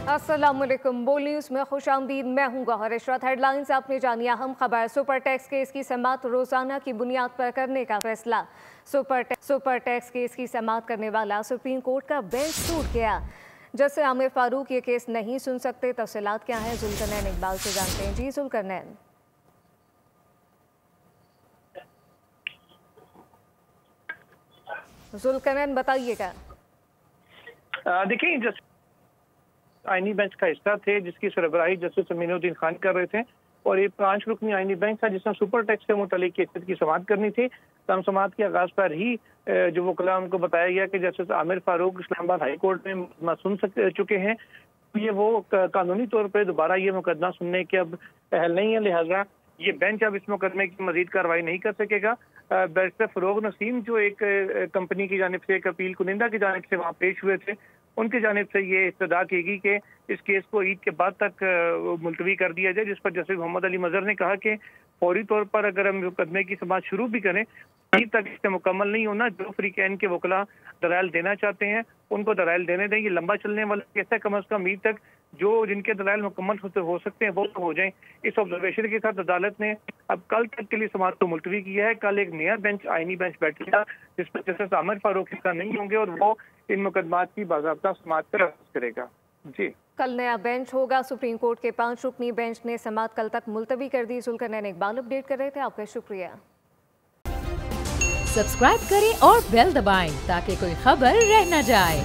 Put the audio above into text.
अस्सलामुअलैकुम। बोल न्यूज़ में खुशामदीद। मैं हूँ गौहर इशरत। हेडलाइंस आपने जानी अहम खबर। सुपर टैक्स केस की समाअत रोजाना की बुनियाद पर करने का फैसला। सुपर टैक्स केस की समाअत करने वाला सुप्रीम कोर्ट का बेंच टूट गया। जैसे आमिर फारूक ये केस नहीं सुन सकते। तफसीलात क्या है, जुल्करनैन इकबाल से जानते हैं। जी जुल्करनैन। जुल्करनैन बताइएगा। देखिए, आईनी बेंच का हिस्सा थे जिसकी सरबराही जस्टिस अमीनुद्दीन खान कर रहे थे और ये 5 रुकनी आईनी बेंच था जिसने सुपर टैक्स से मुतल्लिक केसेस की समाअत करनी थी। तम समाअत के आगाज पर ही जो वकला उनको बताया गया कि justice Aamir Farooq Islamabad high court में सुन चुके हैं। ये वो कानूनी तौर पर दोबारा ये मुकदमा सुनने के अब अहल नहीं है, लिहाजा ये बेंच अब इस मुकदमे की मजीद कार्रवाई नहीं कर सकेगा। बैरिस्टर फरोग नसीम जो एक कंपनी की जानिब से, एक अपील कुनिंदा की जानिब से वहाँ पेश हुए थे, उनकी जानिब से ये इस्तदा की गई कि इस केस को ईद के बाद तक मुलतवी कर दिया जाए, जिस पर जस्टिस मोहम्मद अली मजहर ने कहा कि फौरी तौर पर अगर हम मुकदमे की समाअत शुरू भी करें, ईद तक इससे मुकम्मल नहीं होना। जो फ्रीकैन के वकला दलाइल देना चाहते हैं उनको दलाइल देने दें। ये लंबा चलने वाला केस है, कम अज कम ईद तक जो जिनके दलाइल मुकम्मल हो सकते हैं वो हो जाएं। इस ऑब्जर्वेशन के साथ अदालत ने अब कल तक के लिए समाअत को मुलतवी किया है। कल एक नया बेंच, आईनी बेंच बैठेगा जिसमें जस्टिस आमिर फारूक हिस्सा नहीं होंगे और वो इन मुकदमात की बाज़ाब्ता समाअत पर करेगा। जी, कल नया बेंच होगा। सुप्रीम कोर्ट के 5 रुकनी बेंच ने समाअत कल तक मुलतवी कर दी। जुल्करनैन इकबाल अपडेट कर रहे थे, आपका शुक्रिया। सब्सक्राइब करें और बेल दबाएं ताकि कोई खबर रह न जाए।